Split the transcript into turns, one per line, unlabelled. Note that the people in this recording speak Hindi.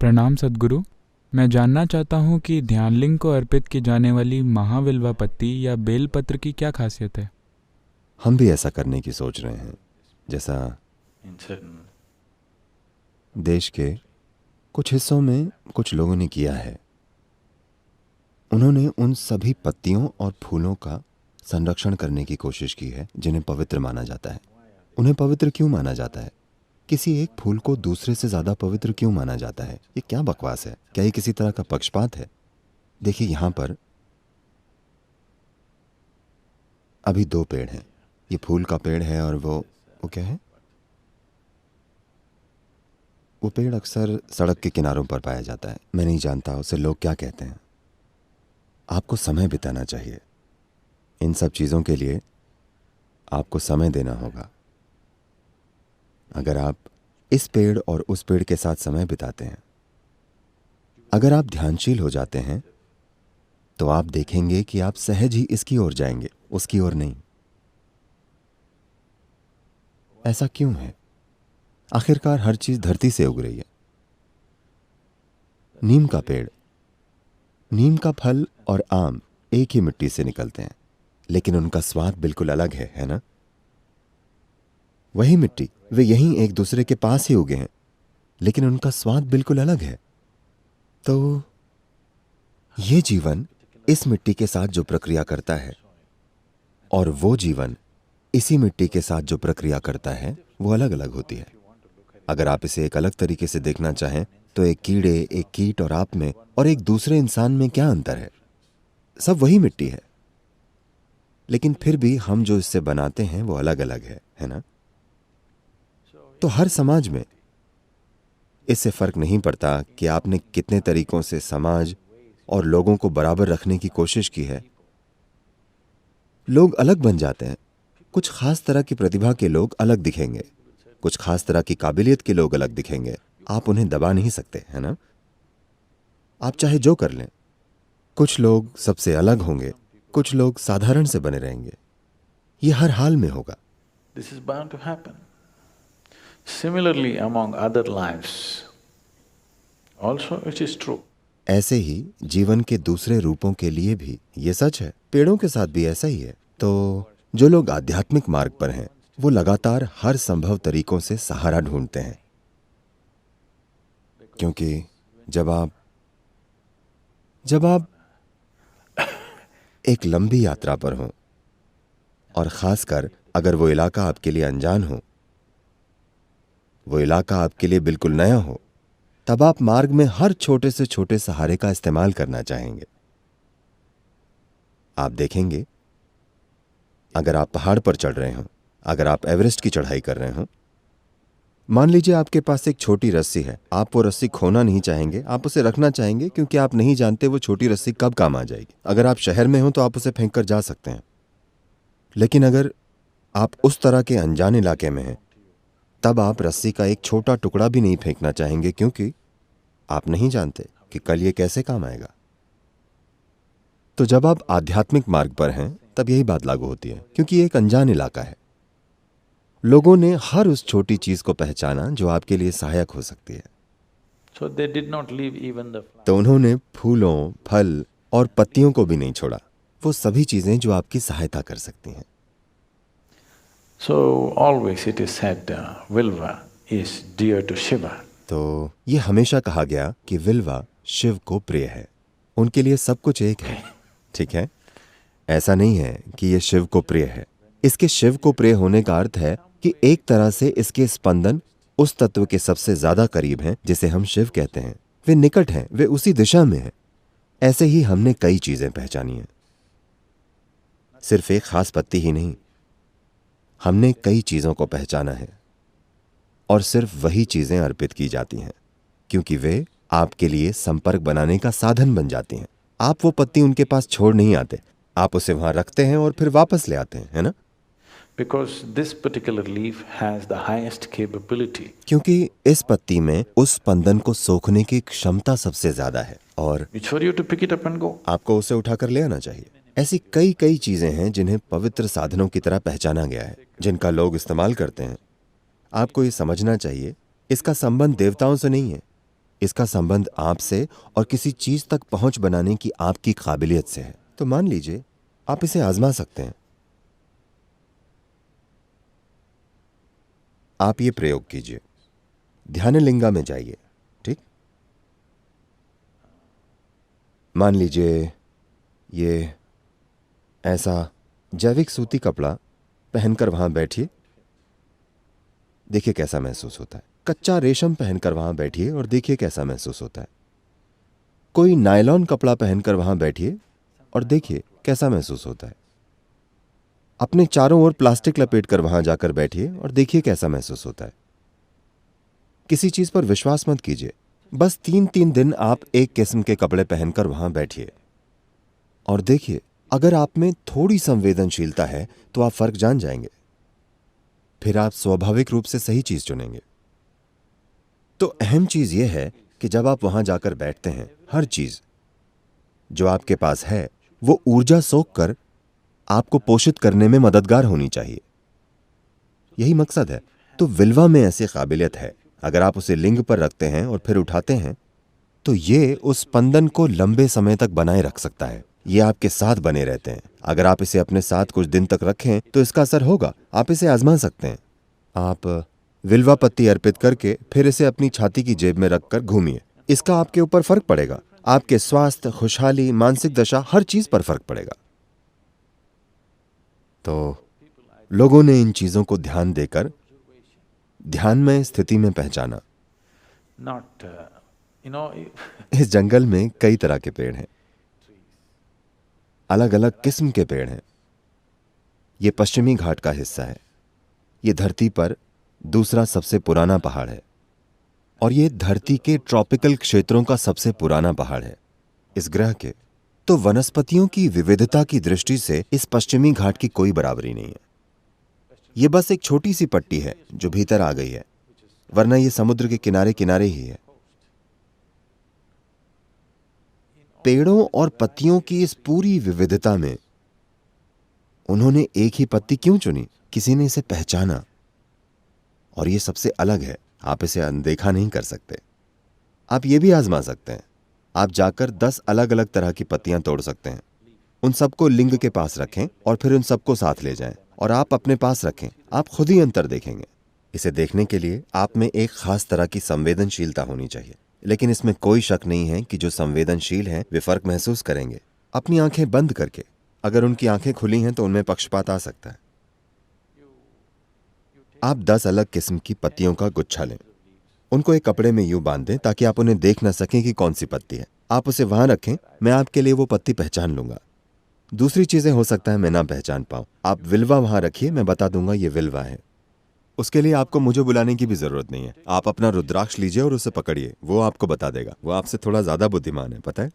प्रणाम सद्गुरु। मैं जानना चाहता हूँ कि ध्यानलिंग को अर्पित की जाने वाली महाविल्वा पत्ती या बेलपत्र की क्या खासियत है।
हम भी ऐसा करने की सोच रहे हैं, जैसा देश के कुछ हिस्सों में कुछ लोगों ने किया है। उन्होंने उन सभी पत्तियों और फूलों का संरक्षण करने की कोशिश की है जिन्हें पवित्र माना जाता है। उन्हें पवित्र क्यों माना जाता है? किसी एक फूल को दूसरे से ज्यादा पवित्र क्यों माना जाता है? ये क्या बकवास है? क्या ये किसी तरह का पक्षपात है? देखिए, यहां पर अभी दो पेड़ हैं। ये फूल का पेड़ है और वो क्या है? वो पेड़ अक्सर सड़क के किनारों पर पाया जाता है। मैं नहीं जानता उसे लोग क्या कहते हैं। आपको समय बिताना चाहिए। इन सब चीजों के लिए आपको समय देना होगा। अगर आप इस पेड़ और उस पेड़ के साथ समय बिताते हैं, अगर आप ध्यानशील हो जाते हैं, तो आप देखेंगे कि आप सहज ही इसकी ओर जाएंगे, उसकी ओर नहीं। ऐसा क्यों है? आखिरकार हर चीज धरती से उग रही है। नीम का पेड़, नीम का फल और आम एक ही मिट्टी से निकलते हैं, लेकिन उनका स्वाद बिल्कुल अलग है ना? वही मिट्टी, वे यहीं एक दूसरे के पास ही उगे हैं, लेकिन उनका स्वाद बिल्कुल अलग है। तो ये जीवन इस मिट्टी के साथ जो प्रक्रिया करता है और वो जीवन इसी मिट्टी के साथ जो प्रक्रिया करता है, वो अलग अलग होती है। अगर आप इसे एक अलग तरीके से देखना चाहें तो एक कीड़े, एक कीट और आप में और एक दूसरे इंसान में क्या अंतर है? सब वही मिट्टी है, लेकिन फिर भी हम जो इससे बनाते हैं वो अलग अलग है ना? तो हर समाज में इससे फर्क नहीं पड़ता कि आपने कितने तरीकों से समाज और लोगों को बराबर रखने की कोशिश की है। लोग अलग बन जाते हैं। कुछ खास तरह की प्रतिभा के लोग अलग दिखेंगे, कुछ खास तरह की काबिलियत के लोग अलग दिखेंगे। आप उन्हें दबा नहीं सकते, है ना? आप चाहे जो कर लें। कुछ लोग सबसे अलग होंगे, कुछ लोग साधारण से बने रहेंगे। ये हर हाल में होगा।
This is bound to happen. Similarly, among other lives, also it is true.
ऐसे ही जीवन के दूसरे रूपों के लिए भी ये सच है। पेड़ों के साथ भी ऐसा ही है। तो जो लोग आध्यात्मिक मार्ग पर हैं, वो लगातार हर संभव तरीकों से सहारा ढूंढते हैं, क्योंकि जब आप एक लंबी यात्रा पर हों, और खासकर अगर वो इलाका आपके लिए अनजान हो, वो इलाका आपके लिए बिल्कुल नया हो, तब आप मार्ग में हर छोटे से छोटे सहारे का इस्तेमाल करना चाहेंगे। आप देखेंगे, अगर आप पहाड़ पर चढ़ रहे हो, अगर आप एवरेस्ट की चढ़ाई कर रहे हो, मान लीजिए आपके पास एक छोटी रस्सी है। आप वो रस्सी खोना नहीं चाहेंगे, आप उसे रखना चाहेंगे, क्योंकि आप नहीं जानते वो छोटी रस्सी कब काम आ जाएगी। अगर आप शहर में हो तो आप उसे फेंक कर जा सकते हैं, लेकिन अगर आप उस तरह के अनजान इलाके में हैं, तब आप रस्सी का एक छोटा टुकड़ा भी नहीं फेंकना चाहेंगे, क्योंकि आप नहीं जानते कि कल ये कैसे काम आएगा। तो जब आप आध्यात्मिक मार्ग पर हैं, तब यही बात लागू होती है, क्योंकि ये एक अनजान इलाका है। लोगों ने हर उस छोटी चीज को पहचाना जो आपके लिए सहायक हो सकती है।
So they did not leave even the flower.
तो उन्होंने फूलों, फल और पत्तियों को भी नहीं छोड़ा, वो सभी चीजें जो आपकी सहायता कर सकती हैं।
So always it is said, Vilva is dear to Shiva.
तो ये हमेशा कहा गया कि विल्वा शिव को प्रिय है। उनके लिए सब कुछ एक है, ठीक है? ऐसा नहीं है कि ये शिव को प्रिय है। इसके शिव को प्रिय होने का अर्थ है कि एक तरह से इसके स्पंदन उस तत्व के सबसे ज्यादा करीब हैं जिसे हम शिव कहते हैं। वे निकट हैं, वे उसी दिशा में हैं। ऐसे ही हमने कई चीजें पहचानी हैं, सिर्फ एक खास पत्ती ही नहीं। हमने कई चीजों को पहचाना है, और सिर्फ वही चीजें अर्पित की जाती हैं, क्योंकि वे आपके लिए संपर्क बनाने का साधन बन जाती हैं। आप वो पत्ती उनके पास छोड़ नहीं आते, आप उसे वहां रखते हैं और फिर वापस ले आते हैं, है ना?
Because this particular leaf has the highest capability.
क्योंकि इस पत्ती में उस स्पंदन को सोखने की क्षमता सबसे ज्यादा है, और
It's for you to pick it up and go.
आपको उसे उठाकर ले आना चाहिए। ऐसी कई चीजें हैं जिन्हें पवित्र साधनों की तरह पहचाना गया है, जिनका लोग इस्तेमाल करते हैं। आपको ये समझना चाहिए, इसका संबंध देवताओं से नहीं है, इसका संबंध आपसे और किसी चीज तक पहुंच बनाने की आपकी काबिलियत से है। तो मान लीजिए आप इसे आजमा सकते हैं। आप ये प्रयोग कीजिए, ध्यानलिंगा में जाइए। ठीक, मान लीजिए ये ऐसा जैविक सूती कपड़ा पहनकर वहां बैठिए, देखिए कैसा महसूस होता है। कच्चा रेशम पहनकर वहां बैठिए और देखिए कैसा महसूस होता है। कोई नायलॉन कपड़ा पहनकर वहां बैठिए और देखिए कैसा महसूस होता है। अपने चारों ओर प्लास्टिक लपेट कर वहां जाकर बैठिए और देखिए कैसा महसूस होता है। किसी चीज पर विश्वास मत कीजिए, बस 3-3 दिन आप एक किस्म के कपड़े पहनकर वहां बैठिए और देखिए, अगर आप में थोड़ी संवेदनशीलता है तो आप फर्क जान जाएंगे। फिर आप स्वाभाविक रूप से सही चीज चुनेंगे। तो अहम चीज यह है कि जब आप वहां जाकर बैठते हैं, हर चीज जो आपके पास है वो ऊर्जा सोख कर आपको पोषित करने में मददगार होनी चाहिए। यही मकसद है। तो विल्वा में ऐसी काबिलियत है, अगर आप उसे लिंग पर रखते हैं और फिर उठाते हैं तो ये उस स्पंदन को लंबे समय तक बनाए रख सकता है। ये आपके साथ बने रहते हैं। अगर आप इसे अपने साथ कुछ दिन तक रखें तो इसका असर होगा। आप इसे आजमा सकते हैं। आप विल्वा पत्ती अर्पित करके फिर इसे अपनी छाती की जेब में रखकर घूमिए। इसका आपके ऊपर फर्क पड़ेगा। आपके स्वास्थ्य, खुशहाली, मानसिक दशा, हर चीज पर फर्क पड़ेगा। तो लोगों ने इन चीजों को ध्यान देकर ध्यानमय स्थिति में पहचाना।
Not,
इस जंगल में कई तरह के पेड़ हैं, अलग अलग किस्म के पेड़ हैं। यह पश्चिमी घाट का हिस्सा है। यह धरती पर दूसरा सबसे पुराना पहाड़ है और यह धरती के ट्रॉपिकल क्षेत्रों का सबसे पुराना पहाड़ है इस ग्रह के। तो वनस्पतियों की विविधता की दृष्टि से इस पश्चिमी घाट की कोई बराबरी नहीं है। यह बस एक छोटी सी पट्टी है जो भीतर आ गई है, वरना यह समुद्र के किनारे किनारे ही है। पेड़ों और पत्तियों की इस पूरी विविधता में उन्होंने एक ही पत्ती क्यों चुनी? किसी ने इसे पहचाना और यह सबसे अलग है। आप इसे अनदेखा नहीं कर सकते। आप ये भी आजमा सकते हैं। आप जाकर 10 अलग अलग तरह की पत्तियां तोड़ सकते हैं, उन सबको लिंग के पास रखें और फिर उन सबको साथ ले जाएं और आप अपने पास रखें। आप खुद ही अंतर देखेंगे। इसे देखने के लिए आप में एक खास तरह की संवेदनशीलता होनी चाहिए, लेकिन इसमें कोई शक नहीं है कि जो संवेदनशील हैं वे फर्क महसूस करेंगे अपनी आंखें बंद करके। अगर उनकी आंखें खुली हैं तो उनमें पक्षपात आ सकता है। आप 10 अलग किस्म की पत्तियों का गुच्छा लें, उनको एक कपड़े में यूं बांध दें ताकि आप उन्हें देख न सकें कि कौन सी पत्ती है। आप उसे वहां रखें, मैं आपके लिए वो पत्ती पहचान लूंगा। दूसरी चीजें हो सकता है मैं ना पहचान पाऊं। आप विल्वा वहां रखिए, मैं बता दूंगा ये विल्वा है। उसके लिए आपको मुझे बुलाने की भी जरूरत नहीं है। आप अपना रुद्राक्ष लीजिए और उसे पकड़िए, वो आपको बता देगा। वो आपसे थोड़ा ज्यादा बुद्धिमान है, पता है।